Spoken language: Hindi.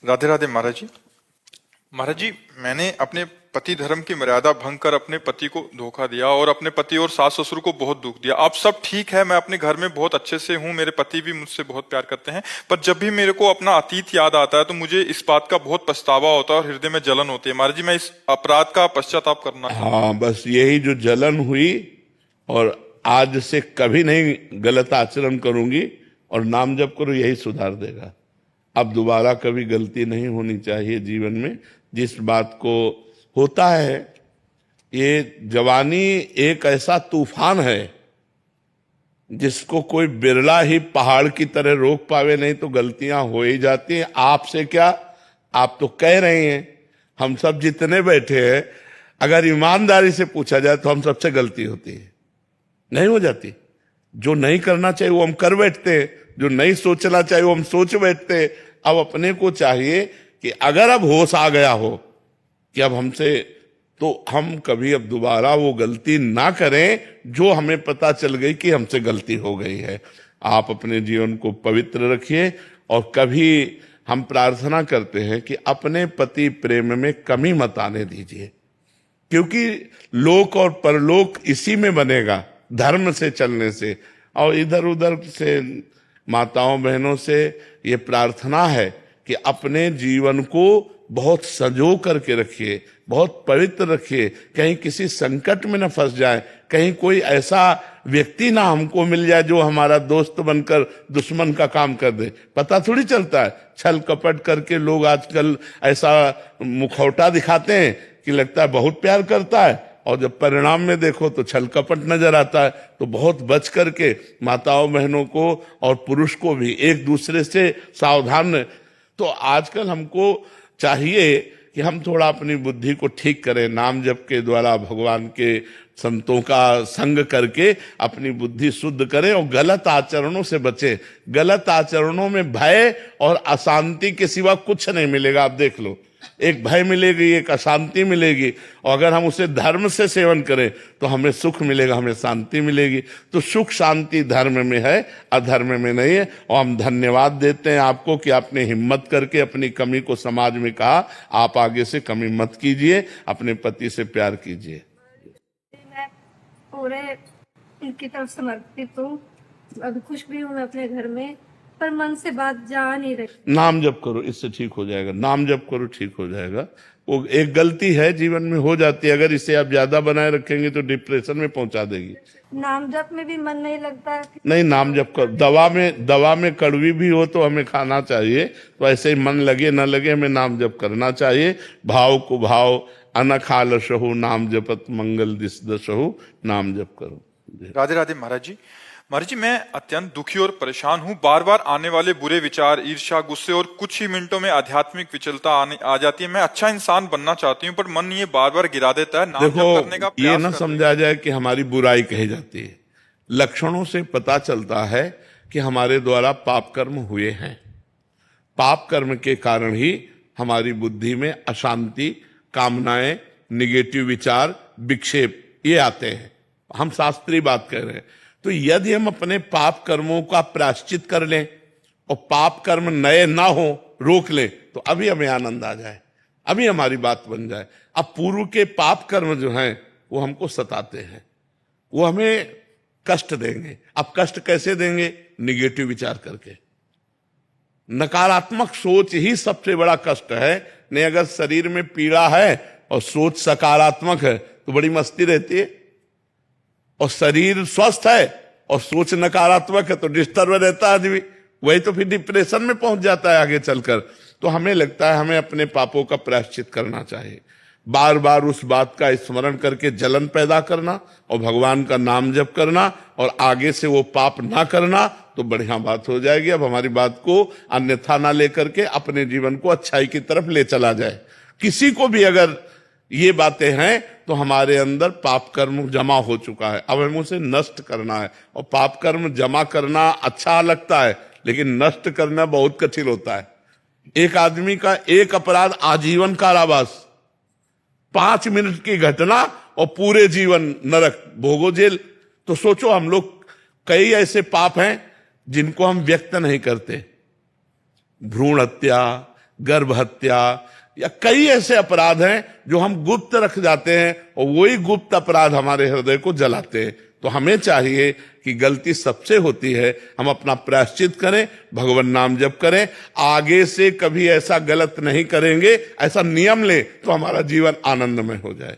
राधे राधे महाराज जी। महाराज जी, मैंने अपने पति धर्म की मर्यादा भंग कर अपने पति को धोखा दिया और अपने पति और सास ससुर को बहुत दुख दिया। अब सब ठीक है, मैं अपने घर में बहुत अच्छे से हूँ, मेरे पति भी मुझसे बहुत प्यार करते हैं, पर जब भी मेरे को अपना अतीत याद आता है तो मुझे इस बात का बहुत पछतावा होता है और हृदय में जलन होती है। महाराज जी, मैं इस अपराध का पश्चाताप करना चाहता हूं। हाँ, बस यही जो जलन हुई, और आज से कभी नहीं गलत आचरण करूंगी और नाम जप करो, यही सुधार देगा। अब दोबारा कभी गलती नहीं होनी चाहिए जीवन में। जिस बात को होता है, ये जवानी एक ऐसा तूफान है जिसको कोई बिरला ही पहाड़ की तरह रोक पावे, नहीं तो गलतियां हो ही जाती हैं। आपसे क्या, आप तो कह रहे हैं, हम सब जितने बैठे हैं, अगर ईमानदारी से पूछा जाए तो हम सबसे गलती होती है, नहीं हो जाती। जो नहीं करना चाहिए वो हम कर बैठते हैं, जो नहीं सोचना चाहिए वो हम सोच बैठते हैं। अब अपने को चाहिए कि अगर अब होश आ गया हो कि अब हमसे, तो हम कभी अब दोबारा वो गलती ना करें जो हमें पता चल गई कि हमसे गलती हो गई है। आप अपने जीवन को पवित्र रखिए और कभी हम प्रार्थना करते हैं कि अपने पति प्रेम में कमी मत आने दीजिए, क्योंकि लोक और परलोक इसी में बनेगा, धर्म से चलने से। और इधर उधर से माताओं बहनों से ये प्रार्थना है कि अपने जीवन को बहुत संजो करके रखिए, बहुत पवित्र रखिए, कहीं किसी संकट में न फंस जाए, कहीं कोई ऐसा व्यक्ति ना हमको मिल जाए जो हमारा दोस्त बनकर दुश्मन का काम कर दे। पता थोड़ी चलता है, छल कपट करके लोग आजकल ऐसा मुखौटा दिखाते हैं कि लगता है बहुत प्यार करता है, और जब परिणाम में देखो तो छल कपट नजर आता है। तो बहुत बच करके माताओं बहनों को और पुरुष को भी एक दूसरे से सावधान रहे। तो आजकल हमको चाहिए कि हम थोड़ा अपनी बुद्धि को ठीक करें, नाम जप के द्वारा भगवान के संतों का संग करके अपनी बुद्धि शुद्ध करें और गलत आचरणों से बचें। गलत आचरणों में भय और अशांति के सिवा कुछ नहीं मिलेगा। आप देख लो, एक भय मिलेगी, एक अशांति मिलेगी, और अगर हम उसे धर्म से सेवन करें तो हमें सुख मिलेगा, हमें शांति मिलेगी। तो सुख शांति धर्म में है, अधर्म में नहीं है। और हम धन्यवाद देते हैं आपको कि आपने हिम्मत करके अपनी कमी को समाज में कहा। आप आगे से कमी मत कीजिए, अपने पति से प्यार कीजिए। मैं पूरे इनकी तरफ समर्पित हूँ, अभी खुश भी हूँ मैं अपने घर में, पर मन से बात जा नहीं रही। नाम जप करो, इससे ठीक हो जाएगा। नाम जप करो, ठीक हो जाएगा। वो एक गलती है, जीवन में हो जाती है, अगर इसे आप ज्यादा बनाए रखेंगे तो डिप्रेशन में पहुंचा देगी। नाम जप में भी मन नहीं लगता है। नहीं, नाम जप करो। दवा में कड़वी भी हो तो हमें खाना चाहिए, तो ऐसे ही मन लगे न लगे हमें नाम जप करना चाहिए। भाव को भाव अनखाल सहु, नाम जपत मंगल दिस दसहु, नाम जप करो। राधे राधे महाराज जी। महाराज जी, मैं अत्यंत दुखी और परेशान हूँ। बार बार आने वाले बुरे विचार, ईर्ष्या, गुस्से और कुछ ही मिनटों में आध्यात्मिक विचलता आ जाती है। मैं अच्छा इंसान बनना चाहती हूँ पर मन ये बार बार गिरा देता है। नाम जप करने का देखो, ये प्रयास ना समझा जाए कि हमारी बुराई कही जाती है। लक्षणों से पता चलता है कि हमारे द्वारा पाप कर्म हुए हैं। पाप कर्म के कारण ही हमारी बुद्धि में अशांति, कामनाएं, निगेटिव विचार, विक्षेप ये आते हैं। हम शास्त्रीय बात कर रहे हैं। तो यदि हम अपने पाप कर्मों का प्रायश्चित कर लें और पाप कर्म नए ना हो, रोक लें, तो अभी हमें आनंद आ जाए, अभी हमारी बात बन जाए। अब पूर्व के पाप कर्म जो हैं वो हमको सताते हैं, वो हमें कष्ट देंगे। अब कष्ट कैसे देंगे? निगेटिव विचार करके। नकारात्मक सोच ही सबसे बड़ा कष्ट है। नहीं, अगर शरीर में पीड़ा है और सोच सकारात्मक है तो बड़ी मस्ती रहती है, और शरीर स्वस्थ है और सोच नकारात्मक है तो डिस्टर्ब रहता है आदमी। वही तो फिर डिप्रेशन में पहुंच जाता है आगे चलकर। तो हमें लगता है हमें अपने पापों का प्रायश्चित करना चाहिए, बार बार उस बात का स्मरण करके जलन पैदा करना और भगवान का नाम जप करना और आगे से वो पाप ना करना, तो बढ़िया बात हो जाएगी। अब हमारी बात को अन्यथा ना लेकर के अपने जीवन को अच्छाई की तरफ ले चला जाए। किसी को भी अगर ये बातें हैं तो हमारे अंदर पाप कर्म जमा हो चुका है, अब हमें उसे नष्ट करना है। और पाप कर्म जमा करना अच्छा लगता है, लेकिन नष्ट करना बहुत कठिन होता है। एक आदमी का एक अपराध आजीवन कारावास, 5 मिनट की घटना और पूरे जीवन नरक भोगो, जेल। तो सोचो, हम लोग कई ऐसे पाप हैं जिनको हम व्यक्त नहीं करते। भ्रूण हत्या, गर्भ हत्या या कई ऐसे अपराध हैं जो हम गुप्त रख जाते हैं और वही गुप्त अपराध हमारे हृदय को जलाते हैं। तो हमें चाहिए कि गलती सबसे होती है, हम अपना प्रायश्चित करें, भगवान नाम जप करें, आगे से कभी ऐसा गलत नहीं करेंगे, ऐसा नियम ले तो हमारा जीवन आनंदमय हो जाए।